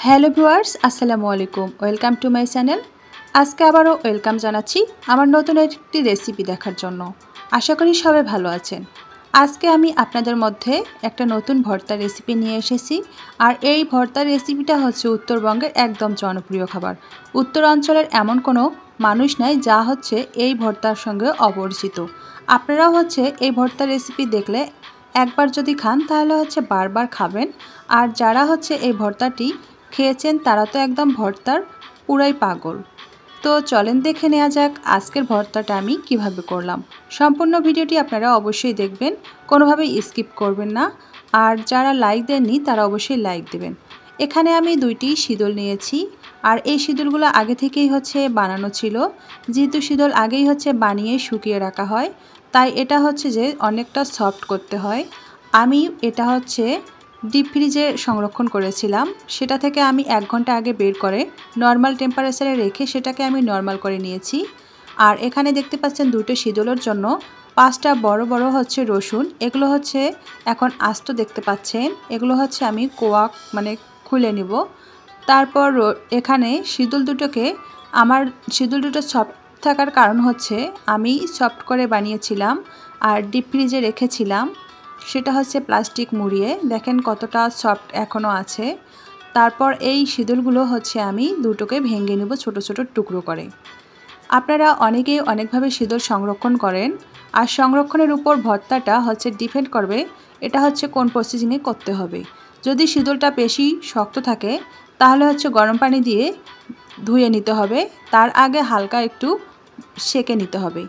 Hello viewers, আসসালামু আলাইকুম। Welcome to my channel. আজকে আবারও ওয়েলকাম জানাচ্ছি আমার নতুন একটি রেসিপি দেখার জন্য। আশা করি সবাই ভালো আছেন। আজকে আমি আপনাদের মধ্যে একটা নতুন ভর্তার রেসিপি নিয়ে এসেছি। আর এই ভর্তার রেসিপিটা হচ্ছে উত্তরবঙ্গের একদম জনপ্রিয় খাবার। উত্তর অঞ্চলের এমন কোনো মানুষ নাই যা হচ্ছে এই ভর্তার সঙ্গে অপরিচিত। আপনারাও হচ্ছে এই ভর্তার রেসিপি দেখলে একবার যদি খান তাহলে হচ্ছে বারবার খাবেন। আর যারা হচ্ছে এই ভর্তাটি খেয়েছেন তারা তো একদম ভর্তার পুরাই পাগল। তো চলেন দেখে নেওয়া যাক আজকের ভর্তাটা আমি কিভাবে করলাম। সম্পূর্ণ ভিডিওটি আপনারা অবশ্যই দেখবেন, কোনোভাবেই স্কিপ করবেন না। আর যারা লাইক দেননি তারা অবশ্যই লাইক দেবেন। এখানে আমি 2টি শীতল নিয়েছি। আর এই শীতলগুলো আগে থেকেই হচ্ছে বানানো ছিল, যেহেতু শীতল আগেই হচ্ছে বানিয়ে শুকিয়ে রাখা হয়, তাই এটা হচ্ছে যে অনেকটা সফট করতে হয়। আমি এটা হচ্ছে ডিপ ফ্রিজে সংরক্ষণ করেছিলাম। সেটা থেকে আমি 1 ঘন্টা আগে বের করে নর্মাল টেম্পারেচারে রেখে সেটাকে আমি নর্মাল করে নিয়েছি। আর এখানে দেখতে পাচ্ছেন 2টো শীতলের জন্য 5টা বড় বড় হচ্ছে রসুন। এগুলো হচ্ছে এখন আস্ত দেখতে পাচ্ছেন, এগুলো হচ্ছে আমি কোয়া খুলে নিব। তারপর এখানে শীতল দুটোকে, আমার শীতল দুটো সফট থাকার কারণ হচ্ছে আমি সফট করে বানিয়েছিলাম আর ডিপ ফ্রিজে রেখেছিলাম। সেটা হচ্ছে প্লাস্টিক মুড়িয়ে, দেখেন কতটা সফট এখনও আছে। তারপর এই শীতলগুলো হচ্ছে আমি দুটোকে ভেঙে নেব ছোট ছোট টুকরো করে। আপনারা অনেকেই অনেকভাবে শীতল সংরক্ষণ করেন, আর সংরক্ষণের উপর ভর্তাটা হচ্ছে ডিপেন্ড করবে এটা হচ্ছে কোন প্রসেসিংয়ে করতে হবে। যদি শীতলটা বেশি শক্ত থাকে তাহলে হচ্ছে গরম পানি দিয়ে ধুয়ে নিতে হবে, তার আগে হালকা একটু সেকে নিতে হবে।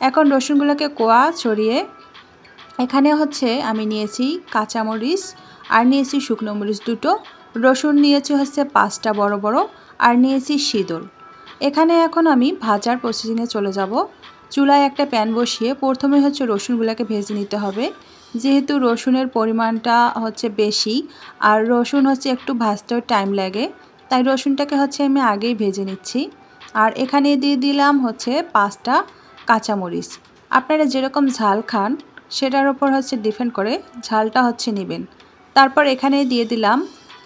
এখন রসুনগুলোকে কোয়া ছড়িয়ে এখানে হচ্ছে আমি নিয়েছি কাঁচামরিচ আর নিয়েছি শুকনো মরিচ 2টো, রসুন নিয়েছি হচ্ছে 5টা বড় বড়, আর নিয়েছি শীতল। এখানে এখন আমি ভাজার প্রসেসিংয়ে চলে যাব। চুলায় একটা প্যান বসিয়ে প্রথমে হচ্ছে রসুনগুলোকে ভেজে নিতে হবে। যেহেতু রসুনের পরিমাণটা হচ্ছে বেশি আর রসুন হচ্ছে একটু ভাজতেও টাইম লাগে, তাই রসুনটাকে হচ্ছে আমি আগেই ভেজে নিচ্ছি। আর এখানে দিয়ে দিলাম হচ্ছে 5টা কাঁচামরিচ। আপনারা যেরকম ঝাল খান সেটার উপর হচ্ছে ডিপেন্ড করে ঝালটা হচ্ছে নেবেন। তারপর এখানে দিয়ে দিলাম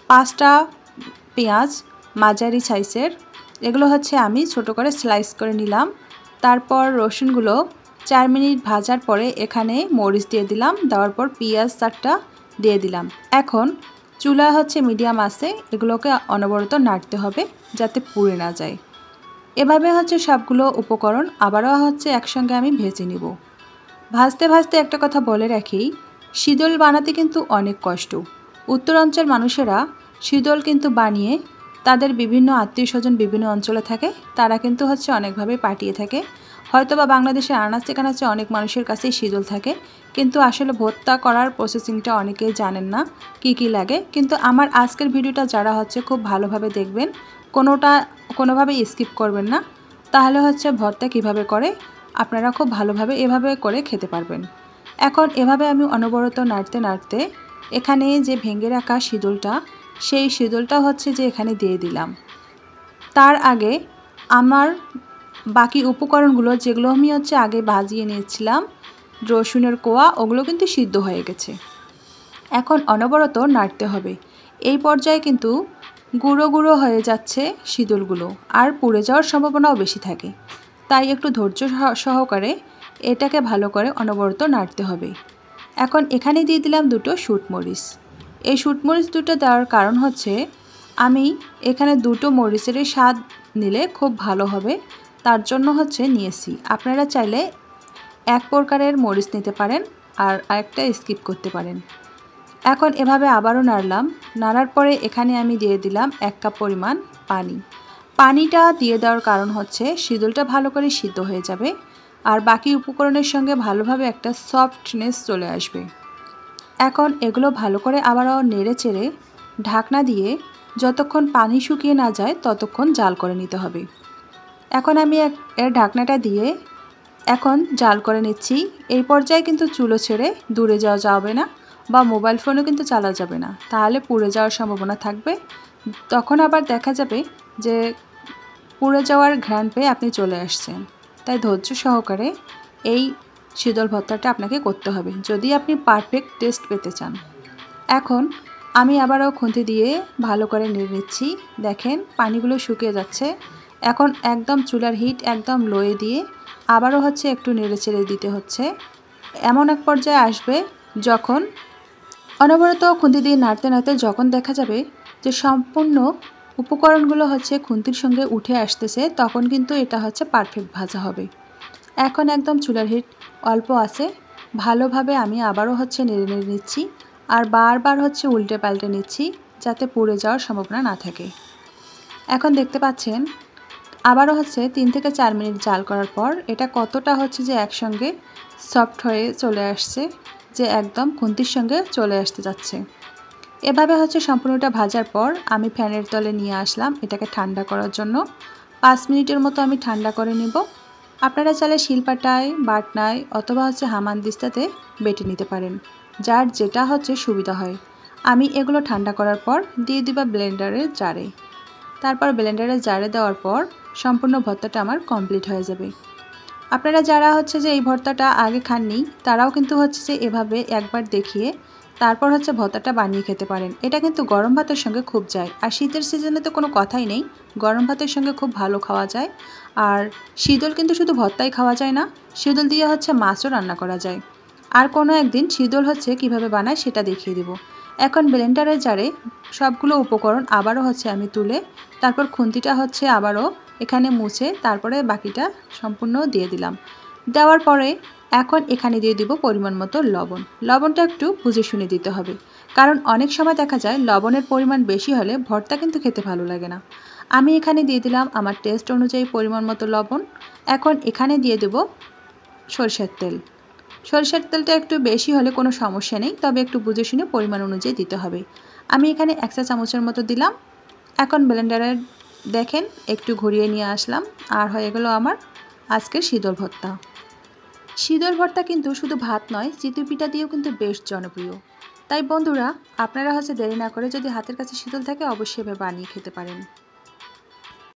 5টা পেঁয়াজ মাঝারি সাইজের, এগুলো হচ্ছে আমি ছোট করে স্লাইস করে নিলাম। তারপর রসুনগুলো 4 মিনিট ভাজার পরে এখানে মরিচ দিয়ে দিলাম, দেওয়ার পর পেঁয়াজ 4টা দিয়ে দিলাম। এখন চুলা হচ্ছে মিডিয়াম আছে, এগুলোকে অনবরত নাড়তে হবে যাতে পুড়ে না যায়। এভাবে হচ্ছে সবগুলো উপকরণ আবারও হচ্ছে একসঙ্গে আমি ভেজে নিব। ভাজতে ভাজতে একটা কথা বলে রাখি, শীতল বানাতে কিন্তু অনেক কষ্ট। উত্তরাঞ্চল মানুষেরা শীতল কিন্তু বানিয়ে তাদের বিভিন্ন আত্মীয় স্বজন বিভিন্ন অঞ্চলে থাকে, তারা কিন্তু হচ্ছে অনেকভাবে পাঠিয়ে থাকে। হয়তো বা বাংলাদেশের আনাচে কানাচে অনেক মানুষের কাছেই শীতল থাকে, কিন্তু আসলে ভর্তা করার প্রসেসিংটা অনেকেই জানেন না কি লাগে। কিন্তু আমার আজকের ভিডিওটা যারা হচ্ছে খুব ভালোভাবে দেখবেন, কোনোভাবেই স্কিপ করবেন না, তাহলে হচ্ছে ভর্তা কিভাবে করে আপনারা খুব ভালোভাবে এভাবে করে খেতে পারবেন। এখন এভাবে আমি অনবরত নাড়তে নাড়তে এখানে যে ভেঙে রাখা শীতলটা, সেই শীতলটা হচ্ছে যে এখানে দিয়ে দিলাম। তার আগে আমার বাকি উপকরণগুলো যেগুলো আমি হচ্ছে আগে ভাজিয়ে নিয়েছিলাম, রসুনের কোয়া, ওগুলো কিন্তু সিদ্ধ হয়ে গেছে। এখন অনবরত নাড়তে হবে। এই পর্যায়ে কিন্তু গুঁড়ো গুঁড়ো হয়ে যাচ্ছে শীতলগুলো, আর পুড়ে যাওয়ার সম্ভাবনাও বেশি থাকে, তাই একটু ধৈর্য সহকারে এটাকে ভালো করে অনবরত নাড়তে হবে। এখন এখানে দিয়ে দিলাম 2টো শুটমরিচ। এই শুটমরিচ 2টো দেওয়ার কারণ হচ্ছে আমি এখানে 2টো মরিচের স্বাদ নিলে খুব ভালো হবে, তার জন্য হচ্ছে নিয়েছি। আপনারা চাইলে এক প্রকারের মরিচ নিতে পারেন আর আরেকটা স্কিপ করতে পারেন। এখন এভাবে আবারও নাড়লাম। নাড়ার পরে এখানে আমি দিয়ে দিলাম 1 কাপ পরিমাণ পানি। পানিটা দিয়ে দেওয়ার কারণ হচ্ছে শীতলটা ভালো করে সিদ্ধ হয়ে যাবে আর বাকি উপকরণের সঙ্গে ভালোভাবে একটা সফটনেস চলে আসবে। এখন এগুলো ভালো করে আবারও নেড়ে চেড়ে ঢাকনা দিয়ে যতক্ষণ পানি শুকিয়ে না যায় ততক্ষণ জাল করে নিতে হবে। এখন আমি এর ঢাকনাটা দিয়ে এখন জাল করে নিচ্ছি। এই পর্যায়ে কিন্তু চুলো ছেড়ে দূরে যাওয়া যাবে না, বা মোবাইল ফোনও কিন্তু চালা যাবে না, তাহলে পুড়ে যাওয়ার সম্ভাবনা থাকবে। তখন আবার দেখা যাবে যে পুড়ে যাওয়ার ঘ্রাণ পেয়ে আপনি চলে আসছেন। তাই ধৈর্য সহকারে এই শীতল ভর্তাটা আপনাকে করতে হবে যদি আপনি পারফেক্ট টেস্ট পেতে চান। এখন আমি আবারও খুন্তি দিয়ে ভালো করে নেড়ে নিচ্ছি। দেখেন পানিগুলো শুকিয়ে যাচ্ছে। এখন একদম চুলার হিট একদম লোয়ে দিয়ে আবারও হচ্ছে একটু নেড়ে চেড়ে দিতে হচ্ছে। এমন এক পর্যায়ে আসবে যখন অনবরত খুন্তি দিয়ে নাড়তে নাড়তে যখন দেখা যাবে যে সম্পূর্ণ উপকরণগুলো হচ্ছে খুন্তির সঙ্গে উঠে আসতেছে, তখন কিন্তু এটা হচ্ছে পারফেক্ট ভাজা হবে। এখন একদম চুলার হিট অল্প আছে, ভালোভাবে আমি আবারও হচ্ছে নেড়ে নেড়ে নিচ্ছি আর বারবার হচ্ছে উল্টে পাল্টে নিচ্ছি যাতে পুড়ে যাওয়ার সম্ভাবনা না থাকে। এখন দেখতে পাচ্ছেন আবারও হচ্ছে 3 থেকে 4 মিনিট জাল করার পর এটা কতটা হচ্ছে যে একসঙ্গে সফট হয়ে চলে আসছে, যে একদম খুন্তির সঙ্গে চলে আসতে যাচ্ছে। এভাবে হচ্ছে সম্পূর্ণটা ভাজার পর আমি ফ্যানের তলে নিয়ে আসলাম এটাকে ঠান্ডা করার জন্য। 5 মিনিটের মতো আমি ঠান্ডা করে নিব। আপনারা চাইলে শিলপাটায়, বাটনায় অথবা হচ্ছে হামানদিস্তাতে বেটে নিতে পারেন, যার যেটা হচ্ছে সুবিধা হয়। আমি এগুলো ঠান্ডা করার পর দিয়ে দিব ব্লেন্ডারের জারে। তারপর ব্লেন্ডারের জারে দেওয়ার পর সম্পূর্ণ ভর্তাটা আমার কমপ্লিট হয়ে যাবে। আপনারা যারা হচ্ছে যে এই ভর্তাটা আগে খাননি তারাও কিন্তু হচ্ছে যে এভাবে একবার দেখিয়ে তারপর হচ্ছে ভর্তাটা বানিয়ে খেতে পারেন। এটা কিন্তু গরম ভাতের সঙ্গে খুব যায়, আর শীতের সিজনে তো কোনো কথাই নেই, গরম ভাতের সঙ্গে খুব ভালো খাওয়া যায়। আর শীতল কিন্তু শুধু ভর্তাই খাওয়া যায় না, শীতল দিয়ে হচ্ছে মাছও রান্না করা যায়। আর কোনো একদিন শীতল হচ্ছে কিভাবে বানায় সেটা দেখিয়ে দেব। এখন ব্লেন্ডারের জারে সবগুলো উপকরণ আবারও হচ্ছে আমি তুলে তারপর খুন্তিটা হচ্ছে আবারও এখানে মুছে তারপরে বাকিটা সম্পূর্ণ দিয়ে দিলাম। দেওয়ার পরে এখন এখানে দিয়ে দিব পরিমাণ মতো লবণ। লবণটা একটু বুঝে শুনে দিতে হবে, কারণ অনেক সময় দেখা যায় লবণের পরিমাণ বেশি হলে ভর্তা কিন্তু খেতে ভালো লাগে না। আমি এখানে দিয়ে দিলাম আমার টেস্ট অনুযায়ী পরিমাণ মতো লবণ। এখন এখানে দিয়ে দেব সরষের তেল। সরষের তেলটা একটু বেশি হলে কোনো সমস্যা নেই, তবে একটু বুঝে শুনে পরিমাণ অনুযায়ী দিতে হবে। আমি এখানে 1 চা চামচের মতো দিলাম। এখন ব্লেন্ডারের দেখেন একটু ঘুরিয়ে নিয়ে আসলাম, আর হয়ে গেল আমার আজকের শীতল ভর্তা। শীতল ভর্তা কিন্তু শুধু ভাত নয়, চিতই পিঠা দিয়েও কিন্তু বেশ জনপ্রিয়। তাই বন্ধুরা আপনারা হচ্ছে দেরি না করে যদি হাতের কাছে শীতল থাকে অবশ্যই এভাবে বানিয়ে খেতে পারেন।